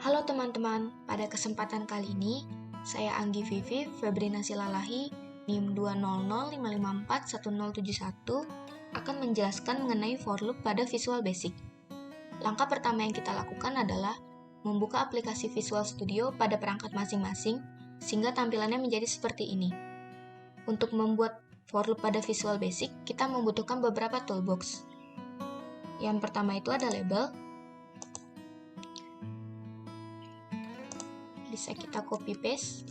Halo teman-teman, pada kesempatan kali ini, saya Anggi Vivi Febrina Silalahi, NIM 20055411071, akan menjelaskan mengenai for loop pada Visual Basic. Langkah pertama yang kita lakukan adalah membuka aplikasi Visual Studio pada perangkat masing-masing, sehingga tampilannya menjadi seperti ini. Untuk membuat for loop pada Visual Basic, kita membutuhkan beberapa toolbox. Yang pertama itu ada label. Bisa kita copy paste,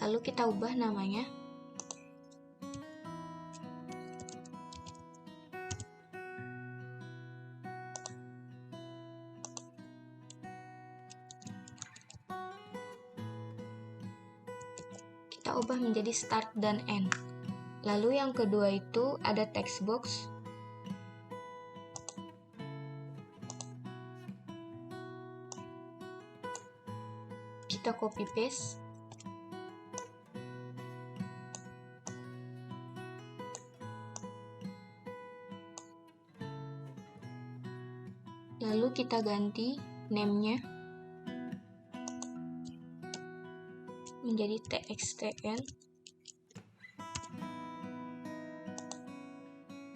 lalu kita ubah namanya. Kita ubah menjadi start dan end. Lalu yang kedua itu ada text box. Kita copy paste, lalu kita ganti name-nya menjadi txtn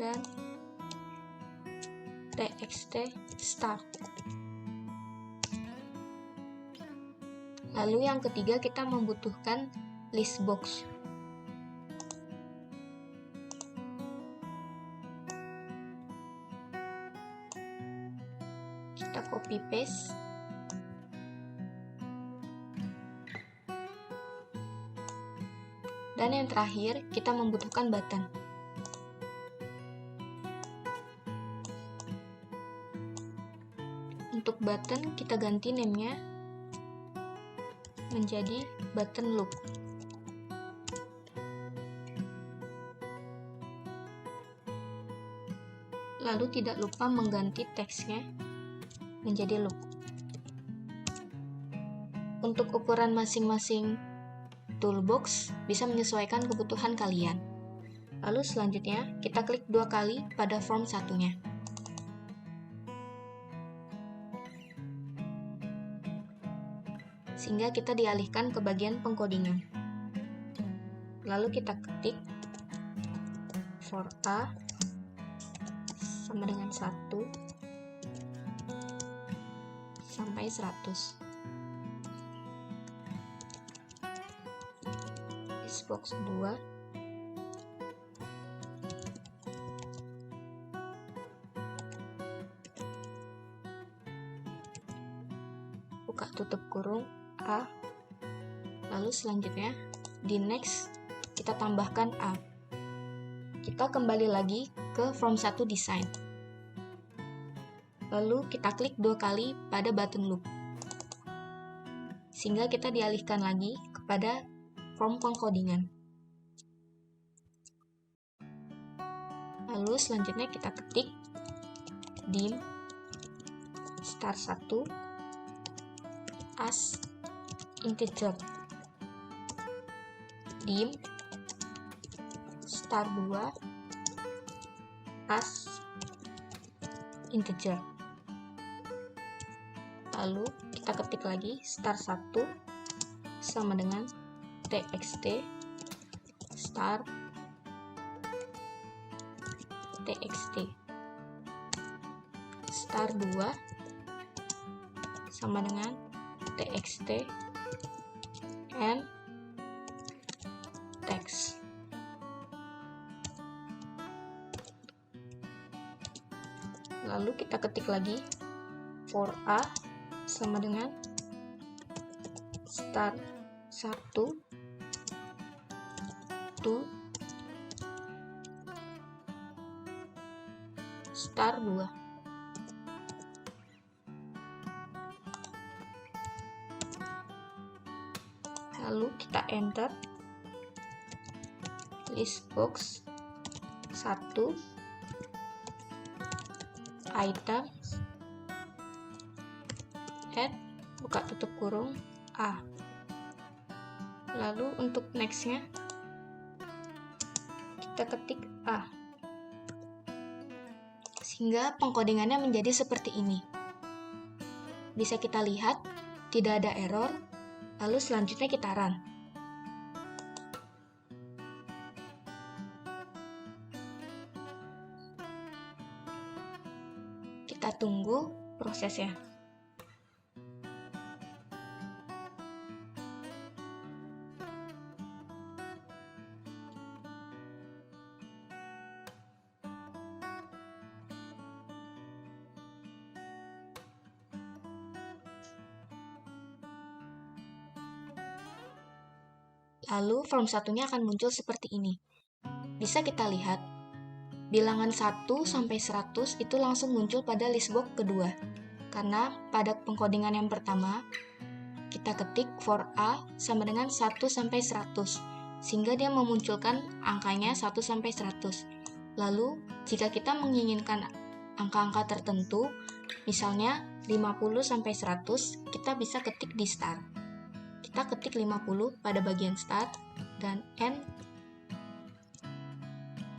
dan txt start. Lalu yang ketiga kita membutuhkan list box. Kita copy paste. Dan yang terakhir kita membutuhkan button. Untuk button kita ganti name-nya menjadi button loop. Lalu tidak lupa mengganti teksnya menjadi loop. Untuk ukuran masing-masing toolbox bisa menyesuaikan kebutuhan kalian. Lalu selanjutnya kita klik 2 kali pada form satunya. Sehingga kita dialihkan ke bagian pengkodingan. Lalu kita ketik for A sama dengan 1 sampai 100. Listbox 2. Buka tutup kurung A. Lalu selanjutnya di next kita tambahkan A. Kita kembali lagi ke form 1 design. Lalu kita klik 2 kali pada button loop. Sehingga kita dialihkan lagi kepada form pengkodingan. Lalu selanjutnya kita ketik dim start 1 as integer, dim start 2 as integer. Lalu kita ketik lagi start 1 sama dengan txt start txt start 2 sama dengan txt and text. Lalu kita ketik lagi for A sama dengan start 1 to start 2. Lalu kita enter list box 1 item add buka tutup kurung A. Lalu untuk next-nya kita ketik A. Sehingga pengkodingannya menjadi seperti ini. bisa kita lihat tidak ada error, lalu selanjutnya kita run. Kita tunggu prosesnya. Lalu form satunya akan muncul seperti ini. Bisa kita lihat, bilangan 1 sampai 100 itu langsung muncul pada list box kedua. Karena pada pengkodingan yang pertama, kita ketik for A sama dengan 1 sampai 100, sehingga dia memunculkan angkanya 1 sampai 100. Lalu, jika kita menginginkan angka-angka tertentu, misalnya 50 sampai 100, kita bisa ketik di start. Kita ketik 50 pada bagian start dan end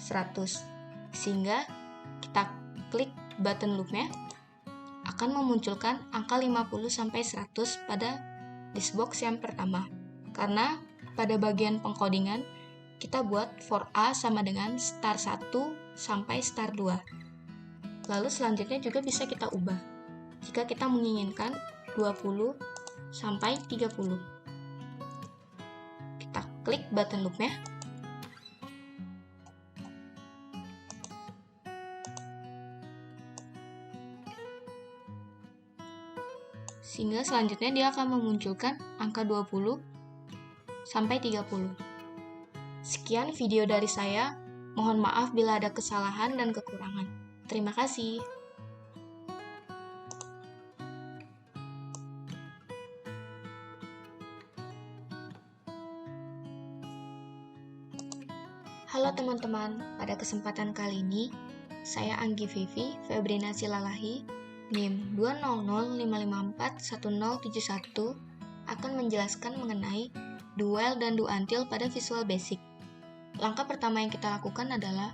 100. Sehingga kita klik button loop-nya akan memunculkan angka 50 sampai 100 pada list box yang pertama. Karena pada bagian pengkodingan kita buat for A sama dengan star 1 sampai star 2. Lalu selanjutnya juga bisa kita ubah jika kita menginginkan 20 sampai 30. Kita klik button loop-nya. Sehingga selanjutnya dia akan memunculkan angka 20 sampai 30. Sekian video dari saya. Mohon maaf bila ada kesalahan dan kekurangan. Terima kasih. Halo teman-teman, pada kesempatan kali ini, saya Anggi Vivi Febrina Silalahi, NIM 20055411071, akan menjelaskan mengenai do while dan do until pada Visual Basic. Langkah pertama yang kita lakukan adalah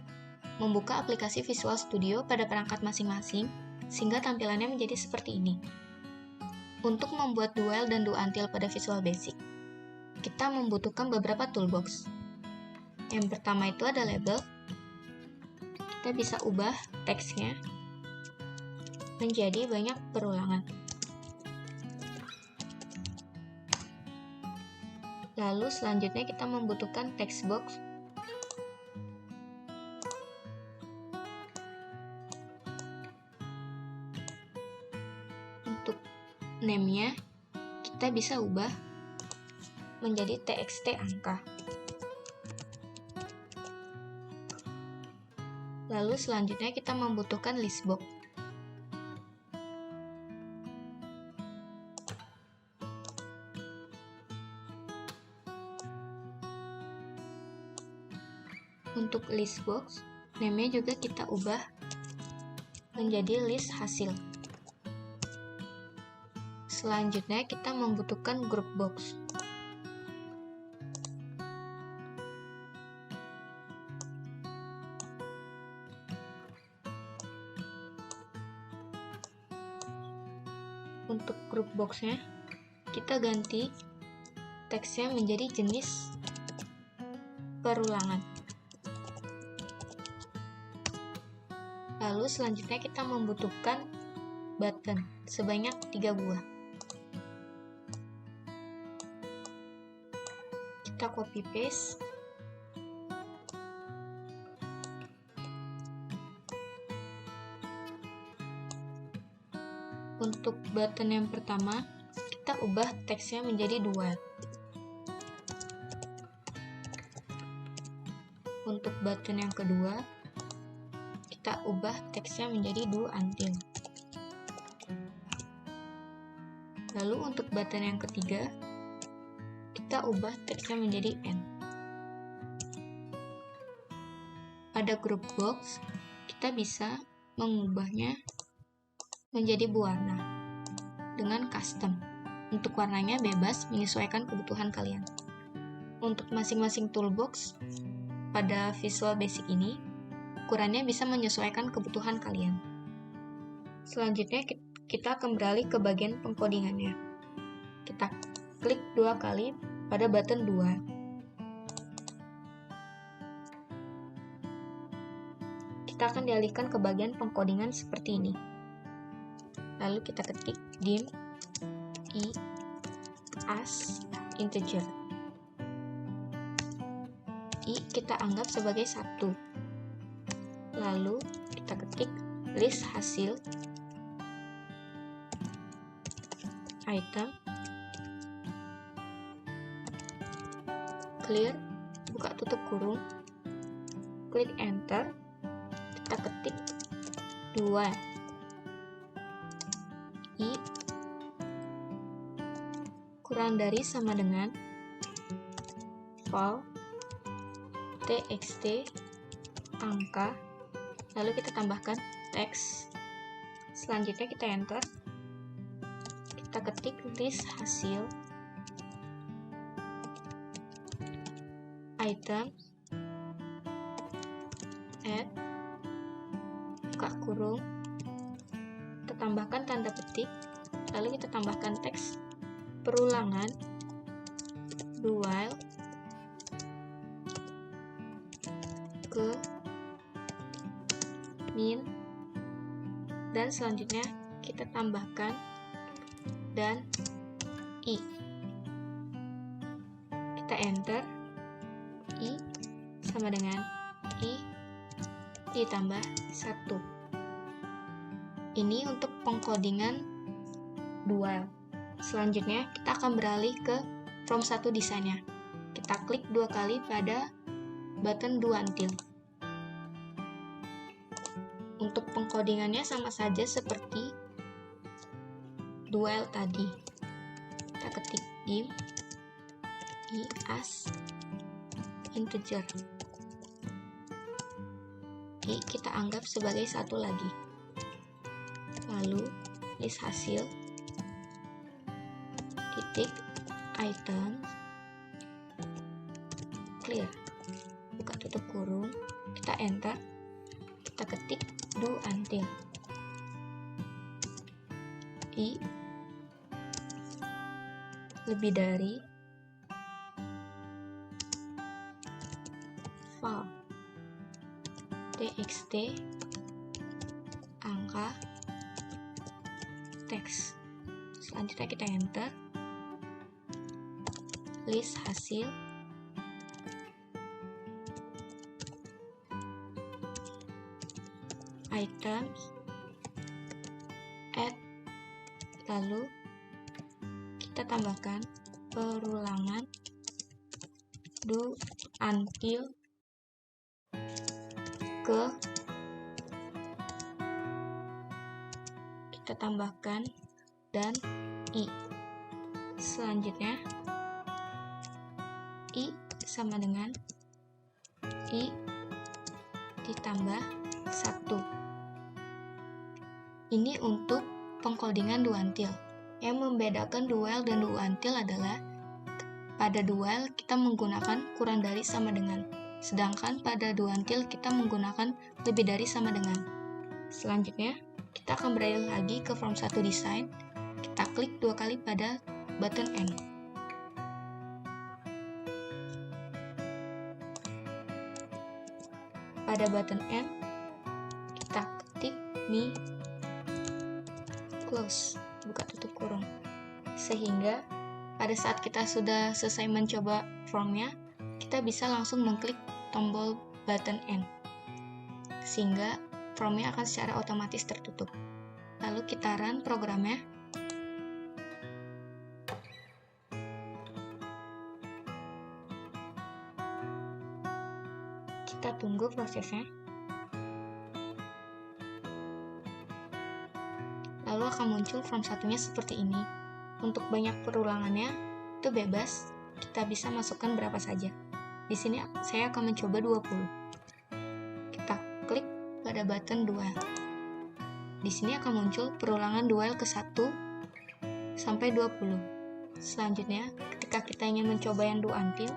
membuka aplikasi Visual Studio pada perangkat masing-masing, sehingga tampilannya menjadi seperti ini. Untuk membuat do while dan do until pada Visual Basic, kita membutuhkan beberapa toolbox. Yang pertama itu ada label. Kita bisa ubah teksnya menjadi banyak perulangan. Lalu selanjutnya kita membutuhkan text box. Untuk name-nya kita bisa ubah menjadi txt angka. Lalu selanjutnya kita membutuhkan list box. Untuk list box, name-nya juga kita ubah menjadi list hasil. Selanjutnya kita membutuhkan group box. Untuk group box-nya, kita ganti teksnya menjadi jenis perulangan. Lalu selanjutnya kita membutuhkan button sebanyak 3 buah. Kita copy paste. Untuk button yang pertama, kita ubah teksnya menjadi 2. Untuk button yang kedua, kita ubah teksnya menjadi do until. Lalu untuk button yang ketiga, kita ubah teksnya menjadi end. Pada group box, kita bisa mengubahnya menjadi berwarna dengan custom. Untuk warnanya bebas menyesuaikan kebutuhan kalian. Untuk masing-masing toolbox pada Visual Basic ini, ukurannya bisa menyesuaikan kebutuhan kalian. Selanjutnya kita akan beralih ke bagian pengkodingannya. Kita klik 2 kali pada button 2. Kita akan dialihkan ke bagian pengkodingan seperti ini. Lalu kita ketik dim i as integer. I kita anggap sebagai 1. Lalu kita ketik list hasil item clear, buka tutup kurung, klik enter, kita ketik 2 i kurang dari sama dengan val txt angka, lalu kita tambahkan teks. Selanjutnya kita enter, kita ketik list hasil item add, buka kurung, kita tambahkan tanda petik, lalu kita tambahkan teks perulangan while ke min, dan selanjutnya kita tambahkan dan i. Kita enter, i sama dengan i ditambah 1. Ini untuk pengkodingan dual. Selanjutnya kita akan beralih ke from 1 desainnya. Kita klik 2 kali pada button do until. Untuk pengkodingannya sama saja seperti dual tadi. Kita ketik dim i as integer. I kita anggap sebagai 1 lagi. Lalu list hasil titik item clear, buka tutup kurung, kita enter, kita ketik do until i lebih dari val txt angka teks. Selanjutnya kita enter, list hasil items add, lalu kita tambahkan perulangan do until ke, kita tambahkan dan i. Selanjutnya i sama dengan i ditambah 1. Ini untuk pengkodingan do until. Yang membedakan do while dan do until adalah pada do while kita menggunakan kurang dari sama dengan, sedangkan pada do until kita menggunakan lebih dari sama dengan. Selanjutnya kita akan beralih lagi ke from 1 design. Kita klik 2 kali pada button N. Pada button N kita ketik mi close, buka tutup kurung, sehingga pada saat kita sudah selesai mencoba formnya, kita bisa langsung mengklik tombol button N, sehingga formnya akan secara otomatis tertutup. Lalu kita run programnya. Kita tunggu prosesnya. Lalu akan muncul form satunya seperti ini. Untuk banyak perulangannya itu bebas, kita bisa masukkan berapa saja. Di sini saya akan mencoba 20. Kita klik pada button dual. Di sini akan muncul perulangan dual ke 1 sampai 20. Selanjutnya, ketika kita ingin mencoba yang do until,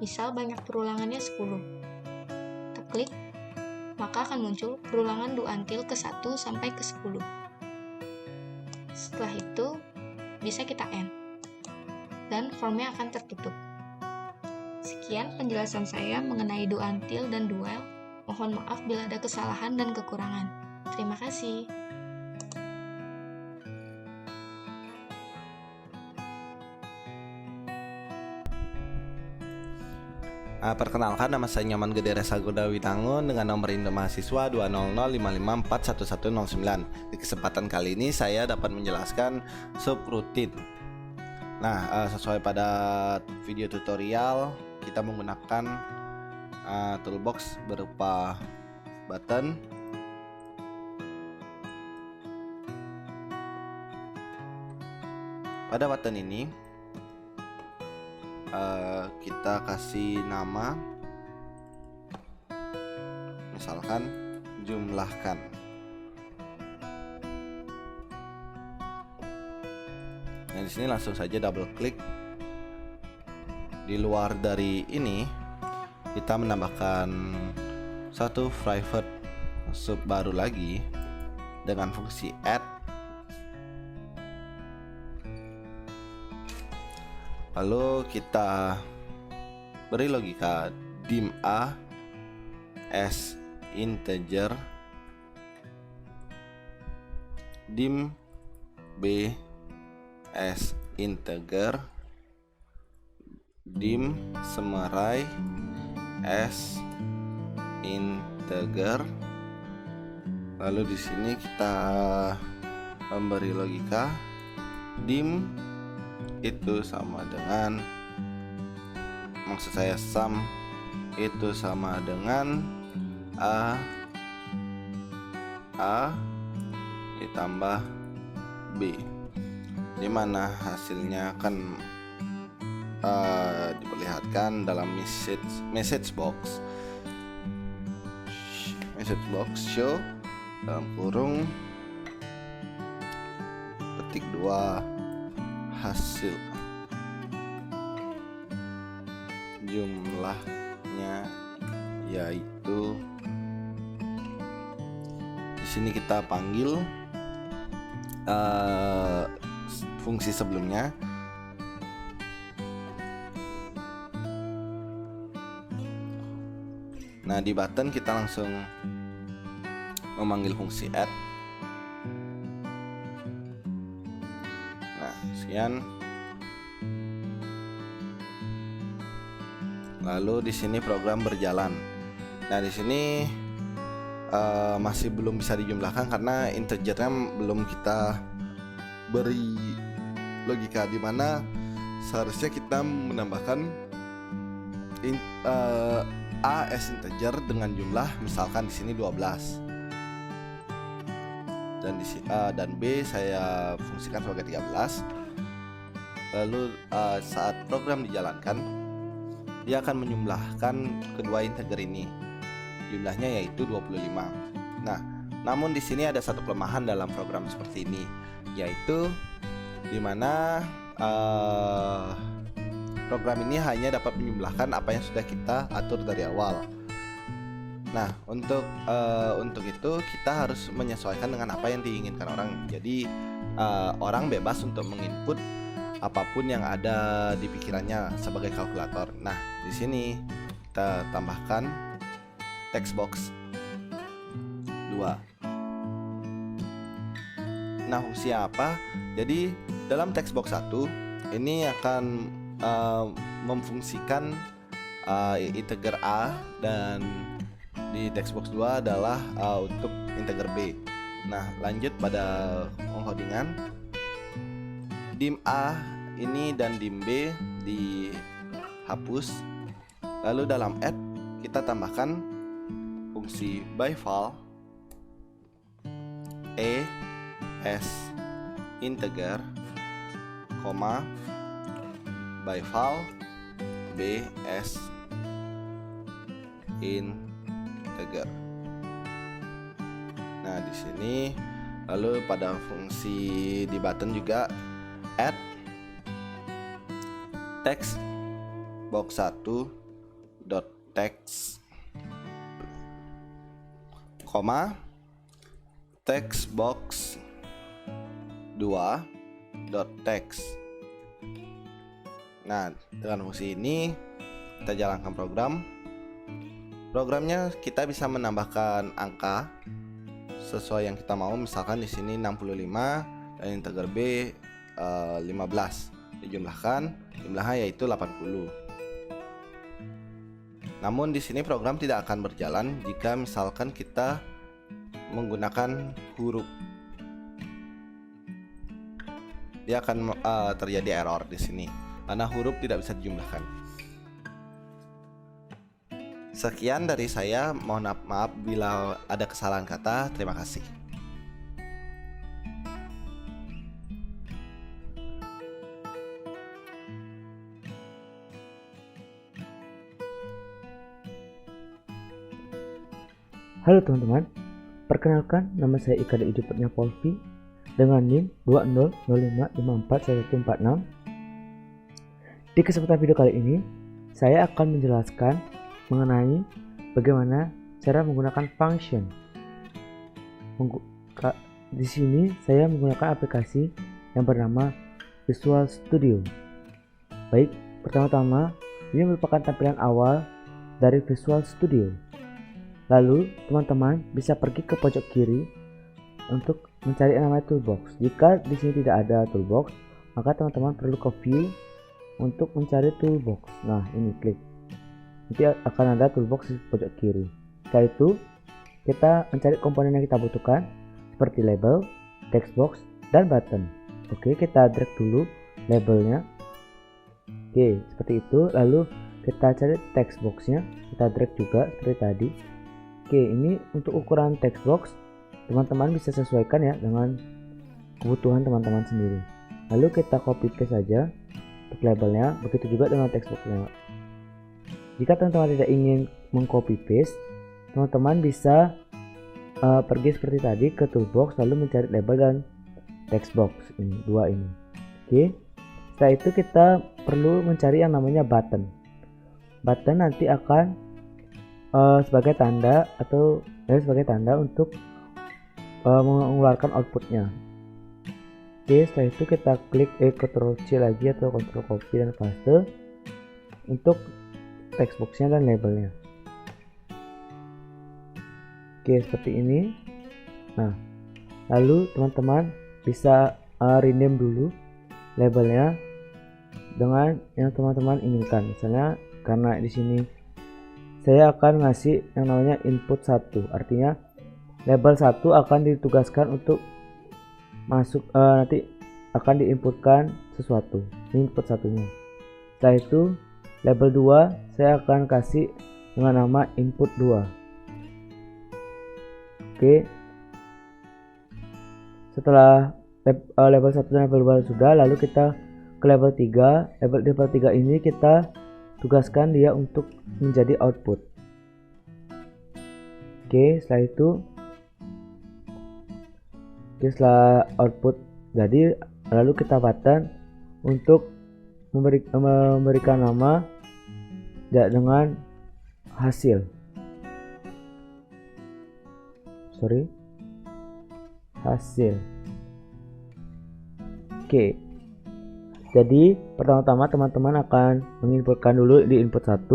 misal banyak perulangannya 10. Kita klik, maka akan muncul perulangan do until ke 1 sampai ke 10. Setelah itu, bisa kita end. Dan formnya akan tertutup. Sekian penjelasan saya mengenai do until dan do while. Mohon maaf bila ada kesalahan dan kekurangan. Terima kasih. Perkenalkan, nama saya Nyoman Gede Resa Winangun dengan nomor induk mahasiswa 20055411009. Di kesempatan kali ini saya dapat menjelaskan subrutin. Nah, sesuai pada video tutorial, kita menggunakan toolbox berupa button, pada button ini kita kasih nama, misalkan jumlahkan. Nah, di sini langsung saja double klik. Di luar dari ini, kita menambahkan satu private sub baru lagi dengan fungsi add. Lalu kita beri logika dim A as integer, dim B as integer, dim semerai as integer. Lalu di sini kita memberi logika dim itu sama dengan, maksud saya sum itu sama dengan A ditambah B, dimana hasilnya akan diperlihatkan dalam message box show dalam kurung ketik 2 hasil jumlahnya, yaitu di sini kita panggil fungsi sebelumnya. Nah, di button kita langsung memanggil fungsi add. Sekian. Lalu di sini program berjalan. Nah, di sini masih belum bisa dijumlahkan karena integernya belum kita beri logika, di mana seharusnya kita menambahkan A as integer dengan jumlah, misalkan di sini 12. Dan B saya fungsikan sebagai 13. Lalu saat program dijalankan, dia akan menjumlahkan kedua integer ini. Jumlahnya yaitu 25. Nah, namun di sini ada satu kelemahan dalam program seperti ini, yaitu di mana program ini hanya dapat menjumlahkan apa yang sudah kita atur dari awal. Nah, untuk itu kita harus menyesuaikan dengan apa yang diinginkan orang. Jadi orang bebas untuk menginput apapun yang ada di pikirannya sebagai kalkulator. Nah, di sini kita tambahkan text box 2. Nah, fungsi apa? Jadi dalam text box 1 ini akan memfungsikan integer A, dan di text box 2 adalah untuk integer B. Nah, lanjut pada pengkodingan. Dim A ini dan dim B dihapus. Lalu dalam add kita tambahkan fungsi by val A as integer, by val B as integer. Nah, di sini lalu pada fungsi di button juga add text box 1 dot text, text box 2 2.text. Nah, dengan fungsi ini kita jalankan program. Programnya kita bisa menambahkan angka sesuai yang kita mau. Misalkan di sini 65 dan integer B 15. Jumlahnya yaitu 80. Namun di sini program tidak akan berjalan jika misalkan kita menggunakan huruf. Dia akan terjadi error di sini karena huruf tidak bisa dijumlahkan. Sekian dari saya. Mohon maaf bila ada kesalahan kata. Terima kasih. Halo teman-teman, perkenalkan nama saya Ika Edi Polvi dengan NIM 2005541146. Di kesempatan video kali ini, saya akan menjelaskan mengenai bagaimana cara menggunakan function. Di sini saya menggunakan aplikasi yang bernama Visual Studio. Baik, pertama-tama ini merupakan tampilan awal dari Visual Studio. Lalu teman-teman bisa pergi ke pojok kiri untuk mencari yang namanya toolbox. Jika di sini tidak ada toolbox, maka teman-teman perlu ke view untuk mencari toolbox. Nah, ini klik. Nanti akan ada toolbox di pojok kiri. Setelah itu kita mencari komponen yang kita butuhkan seperti label, textbox, dan button. Oke, kita drag dulu labelnya. Oke, seperti itu. Lalu kita cari textboxnya, kita drag juga seperti tadi. Oke, ini untuk ukuran textbox teman-teman bisa sesuaikan ya dengan kebutuhan teman-teman sendiri. Lalu kita copy paste saja untuk labelnya, begitu juga dengan textboxnya. Jika teman-teman tidak ingin mengcopy paste, teman-teman bisa pergi seperti tadi ke toolbox lalu mencari label dan textbox ini, dua ini. Oke. Setelah itu kita perlu mencari yang namanya button. Button nanti akan sebagai tanda untuk mengeluarkan outputnya. Oke, setelah itu kita klik Ctrl C lagi atau Ctrl copy dan paste untuk textboxnya dan labelnya. Oke, seperti ini. Nah, lalu teman-teman bisa rename dulu labelnya dengan yang teman-teman inginkan. Misalnya karena di sini saya akan ngasih yang namanya input 1, artinya label 1 akan ditugaskan untuk masuk nanti akan diinputkan sesuatu, input satunya. Setelah itu label 2 saya akan kasih dengan nama input 2. Oke, setelah label 1 dan label 2 sudah, lalu kita ke label 3. Label 3 ini kita tugaskan dia untuk menjadi output. Oke, setelah output jadi, lalu kita button untuk memberikan nama dengan hasil. Oke. Jadi pertama-tama teman-teman akan menginputkan dulu di input 1,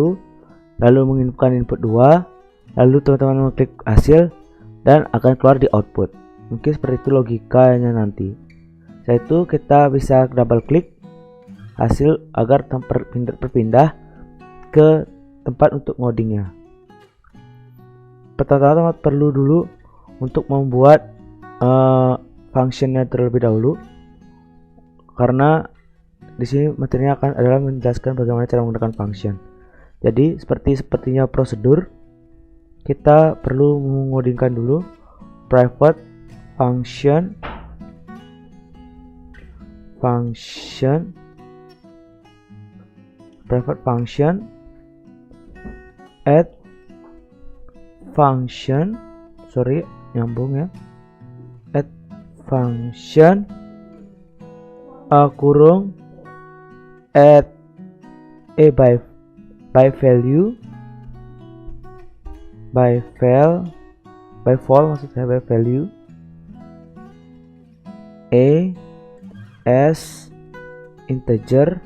lalu menginputkan input 2, lalu teman-teman mengklik hasil dan akan keluar di output. Mungkin seperti itu logikanya nanti. Setelah itu kita bisa double klik hasil agar berpindah ke tempat untuk ngodingnya. Pertama-tama perlu dulu untuk membuat functionnya terlebih dahulu, karena di sini materinya adalah menjelaskan bagaimana cara menggunakan function. Jadi sepertinya prosedur, kita perlu mengodingkan dulu private function add function add function kurung add by value as integer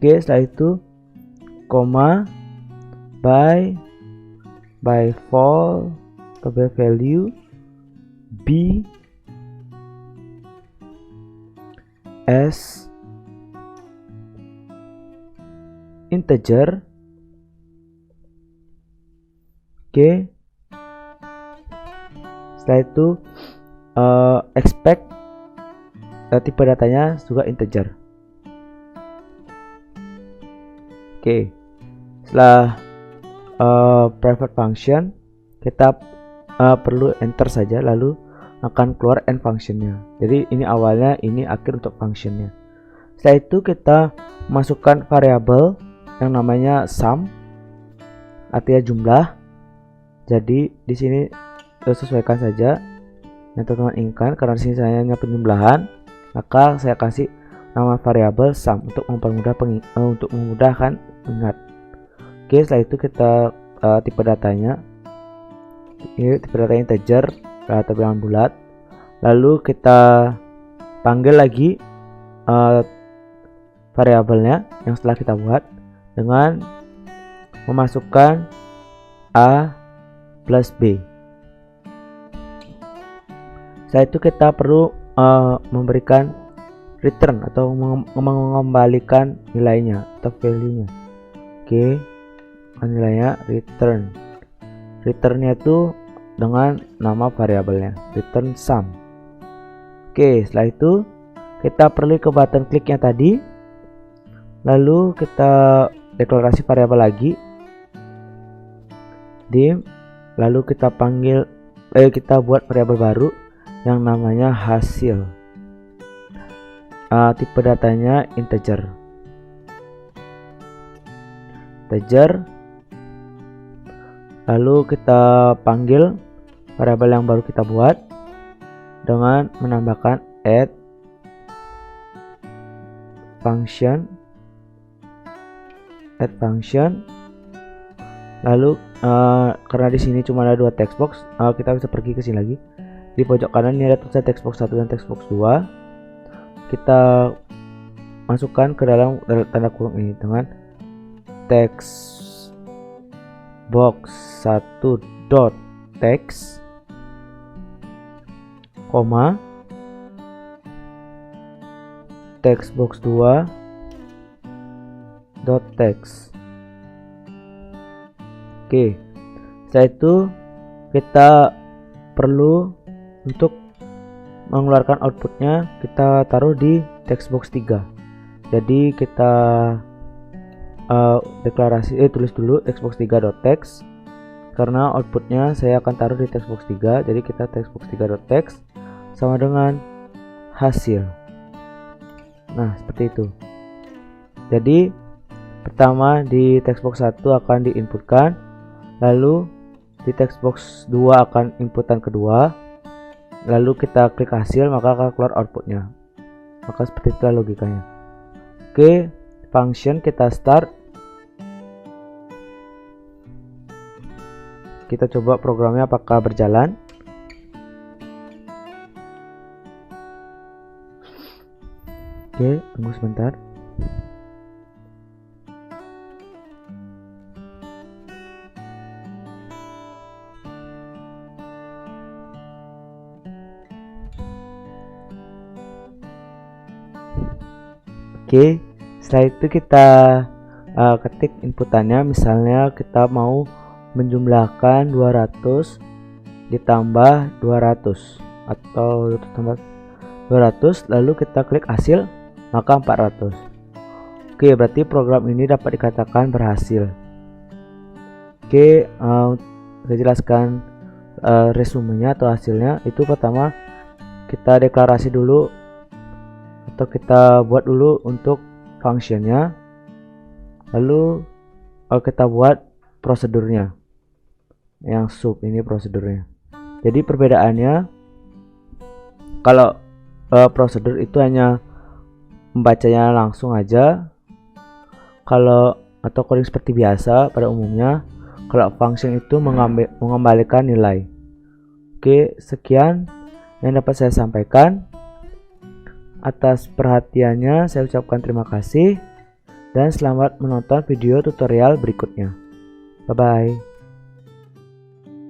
Oke, setelah itu koma by value b as integer. Oke, setelah itu expect tipe datanya juga integer. Oke, setelah private function kita perlu enter saja, lalu akan keluar end functionnya. Jadi ini awalnya, ini akhir untuk functionnya. Setelah itu kita masukkan variabel yang namanya sum, artinya jumlah. Jadi di sini sesuaikan saja yang teman-teman inginkan. Karena di sini saya hanya penjumlahan, maka saya kasih nama variabel sum untuk memudahkan ingat. Oke, setelah itu kita tipe datanya, ini tipe data integer atau bilangan bulat. Lalu kita panggil lagi variabelnya yang setelah kita buat dengan memasukkan a plus b. Setelah itu kita perlu memberikan return atau mengembalikan nilainya atau value-nya. Oke, nilainya returnnya itu dengan nama variabelnya return sum. Oke, setelah itu kita perlu ke button kliknya tadi, lalu kita deklarasi variabel lagi dim, lalu kita panggil kita buat variabel baru yang namanya hasil. Tipe datanya integer. Lalu kita panggil variabel yang baru kita buat dengan menambahkan add function. Lalu karena di sini cuma ada 2 text box, kita bisa pergi ke sini lagi. Di pojok kanan ini ada tulisan text box 1 dan text box 2. Kita masukkan ke dalam tanda kurung ini dengan text box 1 dot text, koma text box 2 dot text. Oke, setelah itu kita perlu untuk mengeluarkan outputnya, kita taruh di text box 3. Jadi kita tulis dulu text box 3 dot text, karena outputnya saya akan taruh di text box 3. Jadi kita text box 3 dot text sama dengan hasil. Nah, seperti itu. Jadi pertama di text box 1 akan diinputkan, lalu di text box 2 akan inputan kedua, lalu kita klik hasil, maka akan keluar outputnya. Maka seperti itulah logikanya. Oke, function kita start. Kita coba programnya apakah berjalan. Oke, tunggu sebentar. Oke, setelah itu kita ketik inputannya. Misalnya kita mau menjumlahkan 200 ditambah 200 atau ditambah 200, lalu kita klik hasil, maka 400. Oke, berarti program ini dapat dikatakan berhasil. Oke, saya jelaskan resumenya atau hasilnya. Itu pertama kita deklarasi dulu atau kita buat dulu untuk functionnya, lalu kita buat prosedurnya yang sub ini prosedurnya. Jadi perbedaannya, kalau prosedur itu hanya membacanya langsung aja, kalau atau coding seperti biasa pada umumnya. kalau function itu mengembalikan nilai. Oke, sekian yang dapat saya sampaikan. Atas perhatiannya saya ucapkan terima kasih dan selamat menonton video tutorial berikutnya. Bye bye.